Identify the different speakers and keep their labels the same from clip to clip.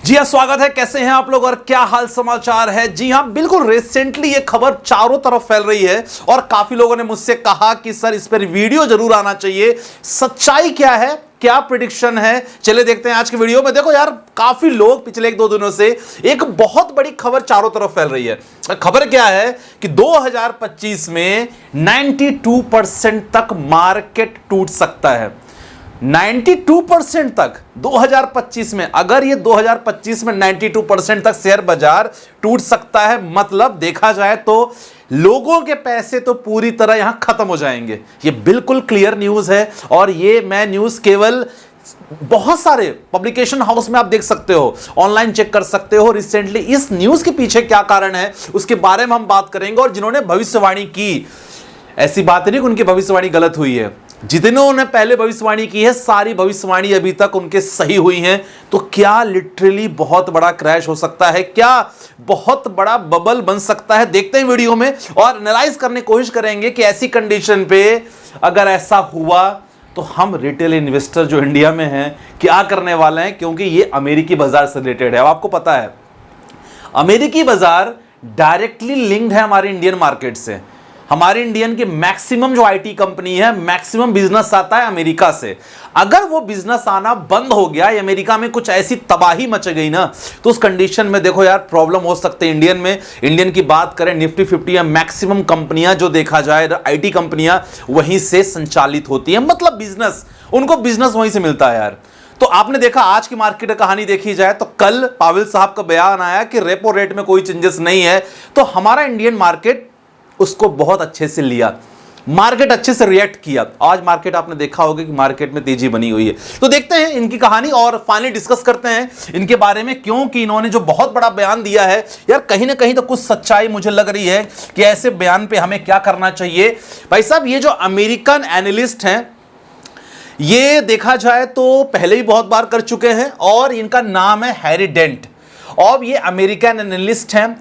Speaker 1: जी हाँ, स्वागत है। कैसे हैं आप लोग और क्या हाल समाचार है। जी हाँ, बिल्कुल रिसेंटली ये खबर चारों तरफ फैल रही है और काफी लोगों ने मुझसे कहा कि सर इस पर वीडियो जरूर आना चाहिए। सच्चाई क्या है, क्या प्रेडिक्शन है, चले देखते हैं आज के वीडियो में। देखो यार, काफी लोग पिछले 1-2 दिनों से एक बहुत बड़ी खबर चारों तरफ फैल रही है। खबर क्या है कि 2025 में 92% तक मार्केट टूट सकता है। 92% तक 2025 में, अगर ये 2025 में 92% तक शेयर बाजार टूट सकता है, मतलब देखा जाए तो लोगों के पैसे तो पूरी तरह यहां खत्म हो जाएंगे। ये बिल्कुल क्लियर न्यूज है और ये मैं न्यूज केवल बहुत सारे पब्लिकेशन हाउस में आप देख सकते हो, ऑनलाइन चेक कर सकते हो। रिसेंटली इस न्यूज के पीछे क्या कारण है उसके बारे में हम बात करेंगे। और जिन्होंने भविष्यवाणी की, ऐसी बात नहीं कि उनकी भविष्यवाणी गलत हुई है, जितनों ने पहले भविष्यवाणी की है सारी भविष्यवाणी अभी तक उनके सही हुई हैं। तो क्या लिटरली बहुत बड़ा क्रैश हो सकता है, क्या बहुत बड़ा बबल बन सकता है, देखते हैं वीडियो में और एनालाइज करने की कोशिश करेंगे कि ऐसी कंडीशन पे अगर ऐसा हुआ तो हम रिटेल इन्वेस्टर जो इंडिया में हैं क्या करने वाले हैं, क्योंकि ये अमेरिकी बाजार से रिलेटेड है। अब आपको पता है अमेरिकी बाजार डायरेक्टली लिंक्ड है हमारे इंडियन मार्केट से। हमारे इंडियन के मैक्सिमम जो आईटी कंपनी है, मैक्सिमम बिजनेस आता है अमेरिका से। अगर वो बिजनेस आना बंद हो गया या अमेरिका में कुछ ऐसी तबाही मच गई ना, तो उस कंडीशन में देखो यार प्रॉब्लम हो सकते हैं इंडियन में। इंडियन की बात करें, निफ्टी 50 या मैक्सिमम कंपनियां जो देखा जाए आईटी कंपनियां वहीं से संचालित होती है, मतलब बिजनेस, उनको बिजनेस वहीं से मिलता है यार। तो आपने देखा आज की मार्केट कहानी देखी जाए तो कल पावेल साहब का बयान आया कि रेपो रेट में कोई चेंजेस नहीं है, तो हमारा इंडियन मार्केट उसको बहुत अच्छे से लिया, मार्केट अच्छे से रिएक्ट किया। आज मार्केट आपने देखा होगा कि मार्केट में तेजी बनी हुई है। तो देखते हैं इनकी कहानी और फाइनली डिस्कस करते हैं इनके बारे में, क्योंकि इन्होंने जो बहुत बड़ा बयान दिया है यार, कहीं ना कहीं तो कुछ सच्चाई मुझे लग रही है कि ऐसे बयान पे हमें क्या करना चाहिए। भाई साहब, ये जो अमेरिकन एनालिस्ट हैं, ये देखा जाए तो पहले भी बहुत बार कर चुके हैं और इनका नाम है हैरी डेंट। और ये अमेरिकन एनालिस्ट हैं।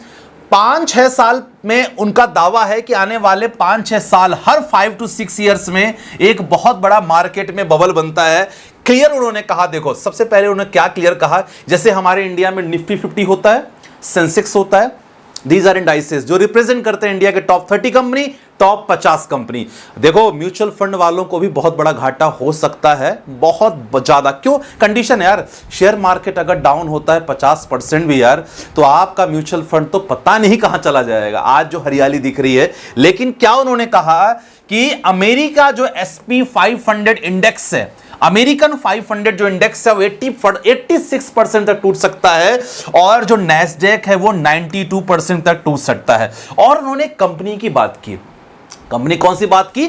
Speaker 1: 5-6 साल में उनका दावा है कि आने वाले 5-6 साल, हर 5 to 6 ईयर्स में एक बहुत बड़ा मार्केट में बबल बनता है। क्लियर उन्होंने कहा, देखो सबसे पहले उन्होंने क्या क्लियर कहा, जैसे हमारे इंडिया में निफ्टी 50 होता है, सेंसेक्स होता है, दीज आर इंडाइसेस जो रिप्रेजेंट करते हैं इंडिया के टॉप 30 कंपनी, टॉप 50 कंपनी। देखो म्यूचुअल फंड वालों को भी बहुत बड़ा घाटा हो सकता है, बहुत ज्यादा। क्यों? कंडीशन यार, शेयर मार्केट अगर डाउन होता है 50% भी यार, तो आपका म्यूचुअल फंड तो पता नहीं कहां चला जाएगा। आज जो हरियाली दिख रही है, लेकिन क्या उन्होंने कहा कि अमेरिका जो SP 500 इंडेक्स है, अमेरिकन 500 जो इंडेक्स है वो 86% तक टूट सकता है और जो नैस्डैक है वो 92% तक टूट सकता है। और उन्होंने कंपनी की बात की। कंपनी कौन सी बात की?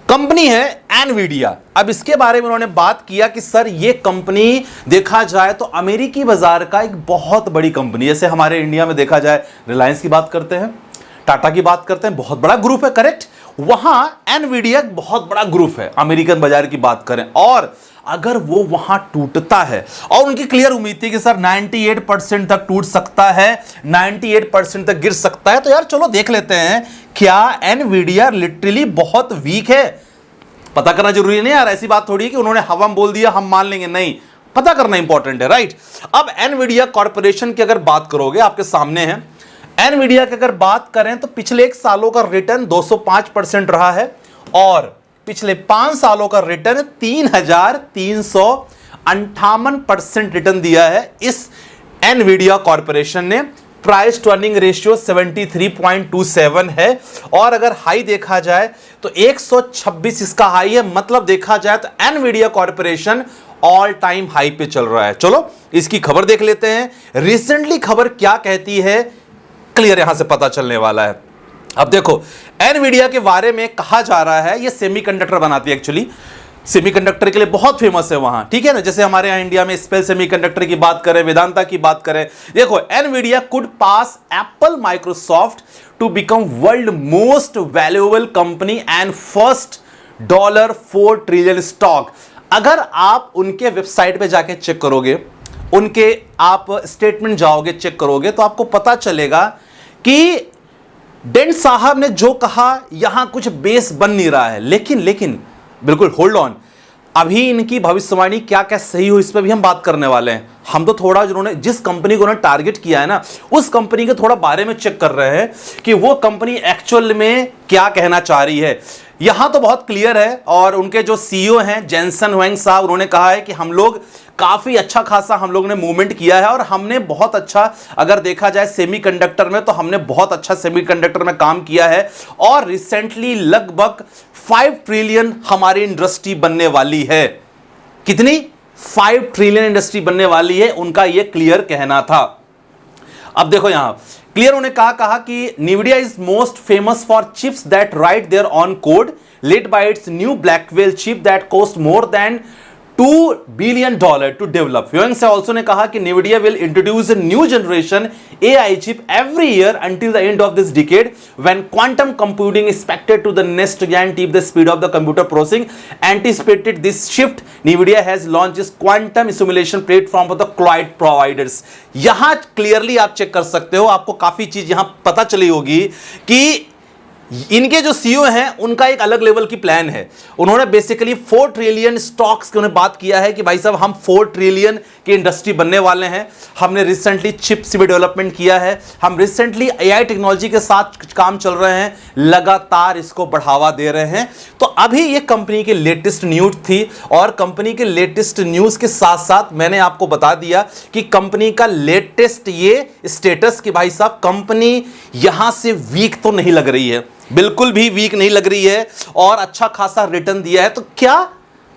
Speaker 1: कंपनी है एनवीडिया। अब इसके बारे में उन्होंने बात किया कि सर ये कंपनी देखा जाए तो अमेरिकी बाजार का एक बहुत बड़ी कंपनी, जैसे हमारे इंडिया में देखा जाए रिलायंस की बात करते हैं, टाटा की बात करते हैं, बहुत बड़ा ग्रुप है, करेक्ट। वहां एनवीडिया बहुत बड़ा ग्रुप है अमेरिकन बाजार की बात करें। और अगर वो वहां टूटता है, और उनकी क्लियर उम्मीद थी कि सर 98% तक टूट सकता है, 98% तक गिर सकता है, तो यार चलो देख लेते हैं क्या एनवीडिया लिटरली बहुत वीक है। पता करना जरूरी नहीं यार, ऐसी बात थोड़ी है कि उन्होंने हवा में बोल दिया हम मान लेंगे, नहीं, पता करना इंपॉर्टेंट है, राइट। अब एनवीडिया कॉर्पोरेशन की अगर बात करोगे, आपके सामने है एनवीडिया की अगर बात करें तो पिछले 1 सालों का रिटर्न 205% रहा है और पिछले 5 सालों का रिटर्न 3358% रिटर्न दिया है इस एनवीडिया कॉर्पोरेशन ने। प्राइस टू अर्निंग रेशियो 73.27 है और अगर हाई देखा जाए तो 126 इसका हाई है, मतलब देखा जाए तो Nvidia corporation all time high पे चल रहा है। चलो इसकी खबर देख लेते हैं, रिसेंटली खबर क्या कहती है, क्लियर यहां से पता चलने वाला है। अब देखो एनवीडिया के बारे में कहा जा रहा है ये सेमीकंडक्टर बनाती है, एक्चुअली सेमीकंडक्टर के लिए बहुत फेमस है वहां, ठीक है ना। जैसे हमारे यहां इंडिया में स्पेल सेमीकंडक्टर की बात करें, वेदांता की बात करें, देखो Nvidia could pass Apple Microsoft to become world most valuable company and first $4 trillion stock. अगर आप उनके वेबसाइट पे जाके चेक करोगे, उनके आप स्टेटमेंट जाओगे चेक करोगे, तो आपको पता चलेगा कि डेंट साहब ने जो कहा यहां कुछ बेस बन नहीं रहा है। लेकिन बिल्कुल होल्ड ऑन, अभी इनकी भविष्यवाणी क्या क्या सही हो इस पर भी हम बात करने वाले हैं। हम तो थोड़ा जिन्होंने जिस कंपनी को उन्होंने टारगेट किया है ना, उस कंपनी के थोड़ा बारे में चेक कर रहे हैं कि वो कंपनी एक्चुअल में क्या कहना चाह रही है। यहां तो बहुत क्लियर है, और उनके जो सीईओ हैं जेनसन हुएंग साहब, उन्होंने कहा है कि हम लोग काफी अच्छा खासा हम लोग ने मूवमेंट किया है, और हमने बहुत अच्छा, अगर देखा जाए सेमीकंडक्टर में, तो हमने बहुत अच्छा सेमीकंडक्टर में काम किया है, और रिसेंटली लगभग 5 ट्रिलियन हमारी इंडस्ट्री बनने वाली है। कितनी? 5 ट्रिलियन इंडस्ट्री बनने वाली है, उनका यह क्लियर कहना था। अब देखो यहां क्लियर उन्होंने कहा कि NVIDIA is most famous for chips that right there on code led by its new Blackwell chip that cost more than $2 billion to develop. Huang से also ने कहा कि NVIDIA will introduce a new generation AI chip every year until the end of this decade when quantum computing is expected to the next giant leap the speed of the computer processing. Anticipated this shift, NVIDIA has launched its quantum simulation platform for the cloud providers. यहां clearly आप check कर सकते हो, आपको काफी चीज यहां पता चली होगी कि इनके जो सीईओ हैं उनका एक अलग लेवल की प्लान है। उन्होंने बेसिकली 4 ट्रिलियन स्टॉक्स की उन्हें बात किया है कि भाई साहब हम 4 ट्रिलियन की इंडस्ट्री बनने वाले हैं। हमने रिसेंटली चिप्स भी डेवलपमेंट किया है, हम रिसेंटली एआई टेक्नोलॉजी के साथ काम चल रहे हैं, लगातार इसको बढ़ावा दे रहे हैं। तो अभी ये कंपनी की लेटेस्ट न्यूज थी, और कंपनी के लेटेस्ट न्यूज के साथ साथ मैंने आपको बता दिया कि कंपनी का लेटेस्ट ये स्टेटस कि भाई साहब कंपनी यहां से वीक तो नहीं लग रही है, बिल्कुल भी वीक नहीं लग रही है, और अच्छा खासा रिटर्न दिया है। तो क्या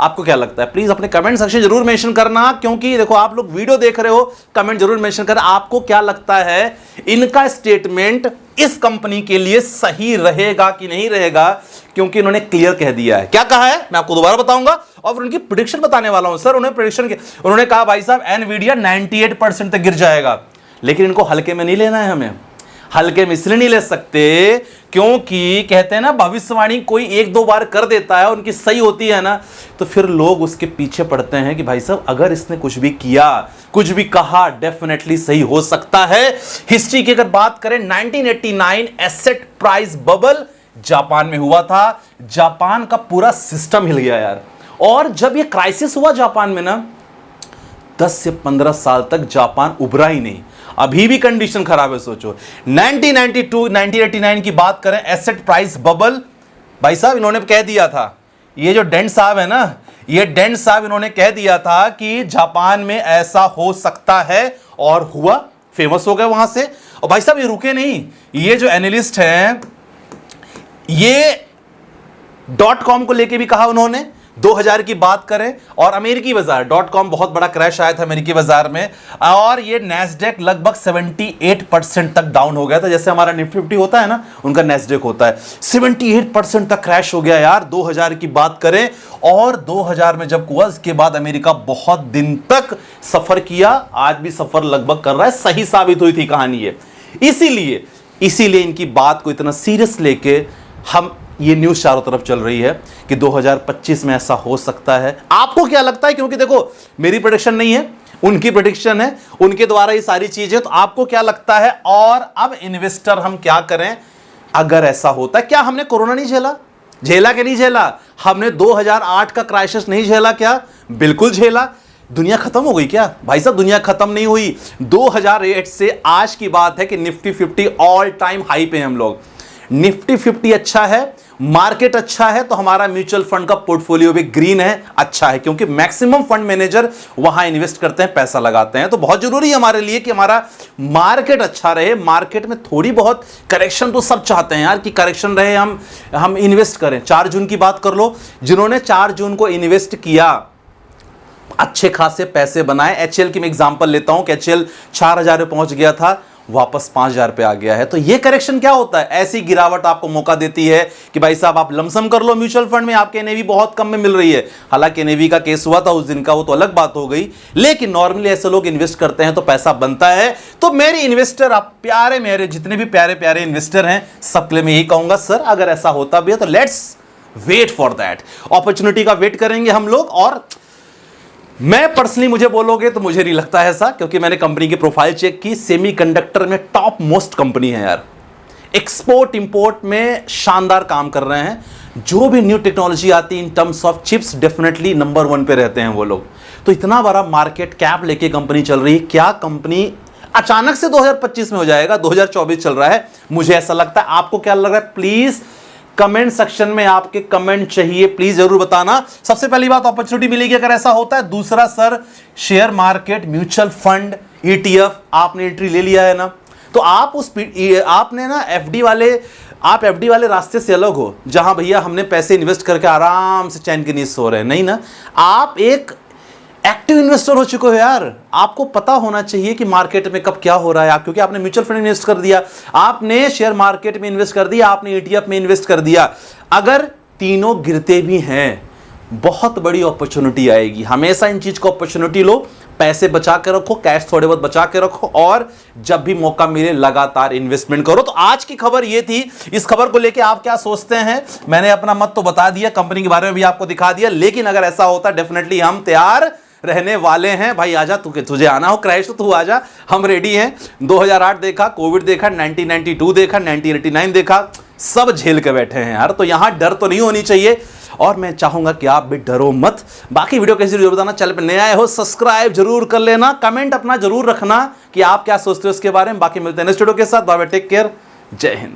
Speaker 1: आपको क्या लगता है? प्लीज अपने कमेंट सेक्शन जरूर मेंशन करना, क्योंकि देखो आप लोग वीडियो देख रहे हो, कमेंट जरूर मेंशन करना आपको क्या लगता है इनका स्टेटमेंट इस कंपनी के लिए सही रहेगा कि नहीं रहेगा, क्योंकि इन्होंने क्लियर कह दिया है। क्या कहा है मैं आपको दोबारा बताऊंगा, और उनकी प्रेडिक्शन बताने वाला हूं। सर उन्हें प्रेडिक्शन के उन्होंने कहा भाई साहब NVIDIA 98% तक गिर जाएगा, लेकिन इनको हल्के में नहीं लेना है। हमें हल्के में इसलिए नहीं ले सकते क्योंकि कहते हैं ना, भविष्यवाणी कोई 1-2 बार कर देता है, उनकी सही होती है ना, तो फिर लोग उसके पीछे पड़ते हैं कि भाई साहब अगर इसने कुछ भी किया, कुछ भी कहा, डेफिनेटली सही हो सकता है। हिस्ट्री की अगर बात करें, 1989 एसेट प्राइस बबल जापान में हुआ था। जापान का पूरा सिस्टम हिल गया यार, और जब यह क्राइसिस हुआ जापान में ना, 10 से 15 साल तक जापान उभरा ही नहीं। अभी भी कंडीशन खराब है। सोचो 1989 की बात करें, एसेट प्राइस बबल, भाई साहब इन्होंने कह दिया था, ये जो डेंट साहब है ना, ये डेंट साहब इन्होंने कह दिया था कि जापान में ऐसा हो सकता है, और हुआ, फेमस हो गए वहां से। और भाई साहब ये रुके नहीं, ये जो एनालिस्ट हैं, ये .com को लेके भी कहा उन्होंने। 2000 की बात करें, और अमेरिकी बाजार .com बहुत बड़ा क्रैश आया था अमेरिकी बाजार में, और ये नैस्डैक लगभग 78% तक डाउन हो गया था। जैसे हमारा निफ्टी 50 होता है ना, उनका नैस्डैक होता है, 78% तक क्रैश हो गया यार 2000 की बात करें। और 2000 में जब हुआ, इसके बाद अमेरिका बहुत दिन तक सफर किया, आज भी सफर लगभग कर रहा है। सही साबित हुई थी कहानी ये। इसीलिए इनकी बात को इतना सीरियस लेके हम, ये न्यूज चारों तरफ चल रही है कि 2025 में ऐसा हो सकता है। आपको क्या लगता है? क्योंकि देखो मेरी प्रेडिक्शन नहीं है, उनकी प्रेडिक्शन है, उनके द्वारा ये सारी चीजें। तो आपको क्या लगता है? और अब इन्वेस्टर हम क्या करें अगर ऐसा होता है? क्या हमने कोरोना नहीं झेला कि नहीं झेला? हमने 2008 का क्राइसिस नहीं झेला क्या? बिल्कुल झेला। दुनिया खत्म हो गई क्या? भाई साहब दुनिया खत्म नहीं हुई। 2008 से आज की बात है कि निफ्टी 50 ऑल टाइम हाई पे हैं हम लोग। निफ्टी 50 अच्छा है, मार्केट अच्छा है, तो हमारा म्यूचुअल फंड का पोर्टफोलियो भी ग्रीन है, अच्छा है, क्योंकि मैक्सिमम फंड मैनेजर वहां इन्वेस्ट करते हैं, पैसा लगाते हैं। तो बहुत जरूरी है हमारे लिए कि हमारा मार्केट अच्छा रहे। मार्केट में थोड़ी बहुत करेक्शन तो सब चाहते हैं यार कि करेक्शन रहे, हम इन्वेस्ट करें। 4 जून की बात कर लो, जिन्होंने 4 जून को इन्वेस्ट किया, अच्छे खासे पैसे बनाए। एचएल की मैं एग्जांपल लेता हूं कि एचएल 4000 पे पहुंच गया था, वापस 5000 पे आ गया है। तो ये करेक्शन क्या होता है? ऐसी गिरावट आपको मौका देती है कि भाई साहब आप लमसम कर लो म्यूचुअल फंड में, आपके एनएवी बहुत कम में मिल रही है। हालांकि एनएवी का केस हुआ था उस दिन का, वो तो अलग बात हो गई, लेकिन नॉर्मली ऐसे लोग इन्वेस्ट करते हैं तो पैसा बनता है। तो मेरे इन्वेस्टर, आप प्यारे, मेरे जितने भी प्यारे प्यारे इन्वेस्टर हैं, सबके लिए मैं यही कहूंगा, सर अगर ऐसा होता भी है तो let's wait for that, opportunity का वेट करेंगे हम लोग। और मैं पर्सनली, मुझे बोलोगे तो मुझे नहीं लगता है ऐसा, क्योंकि मैंने कंपनी की प्रोफाइल चेक की, सेमीकंडक्टर में टॉप मोस्ट कंपनी है यार। एक्सपोर्ट इंपोर्ट में शानदार काम कर रहे हैं। जो भी न्यू टेक्नोलॉजी आती है in terms of chips, definitely number 1 पे रहते हैं वो लोग। तो इतना बड़ा मार्केट कैप लेके कंपनी चल रही है, क्या कंपनी अचानक से 2025 में हो जाएगा? 2024 चल रहा है, मुझे ऐसा लगता है। आपको क्या लग रहा है? प्लीज कमेंट सेक्शन में आपके कमेंट चाहिए, प्लीज जरूर बताना। सबसे पहली बात, अपॉर्चुनिटी मिलेगी अगर ऐसा होता है। दूसरा sir, share market, mutual fund, ETF, आपने एंट्री ले लिया है ना, तो आप आपने ना एफडी वाले रास्ते से अलग हो, जहां भैया हमने पैसे इन्वेस्ट करके आराम से चैन की नींद सो रहे हैं, नहीं ना। आप एक एक्टिव इन्वेस्टर हो चुके हो यार। आपको पता होना चाहिए कि मार्केट में कब क्या हो रहा है, क्योंकि आपने म्यूचुअल फंड में इन्वेस्ट कर दिया, आपने शेयर मार्केट में इन्वेस्ट कर दिया, आपने ईटीएफ में इन्वेस्ट कर दिया। अगर तीनों गिरते भी हैं, बहुत बड़ी अपॉर्चुनिटी आएगी। हमेशा इन चीज को अपॉर्चुनिटी लो, पैसे बचा के रखो, कैश थोड़े बहुत बचा के रखो, और जब भी मौका मिले लगातार इन्वेस्टमेंट करो। तो आज की खबर ये थी। इस खबर को लेके आप क्या सोचते हैं? मैंने अपना मत तो बता दिया, कंपनी के बारे में भी आपको दिखा दिया, लेकिन अगर ऐसा होता डेफिनेटली हम तैयार रहने वाले हैं। भाई आजा, तुझे आना हो क्रैश तो तू आजा, हम रेडी हैं। 2008 देखा, कोविड देखा, 1992 देखा, 1989 देखा, सब झेल के बैठे हैं यार। तो यहां डर तो नहीं होनी चाहिए, और मैं चाहूंगा कि आप भी डरो मत। बाकी वीडियो कैसी जरूर बताना, चैनल पे नए आए हो सब्सक्राइब जरूर कर लेना, कमेंट अपना जरूर रखना कि आप क्या सोचते हो इसके बारे में। बाकी मिलते हैं नेक्स्ट वीडियो के साथ। बाय बाय, टेक केयर, जय हिंद।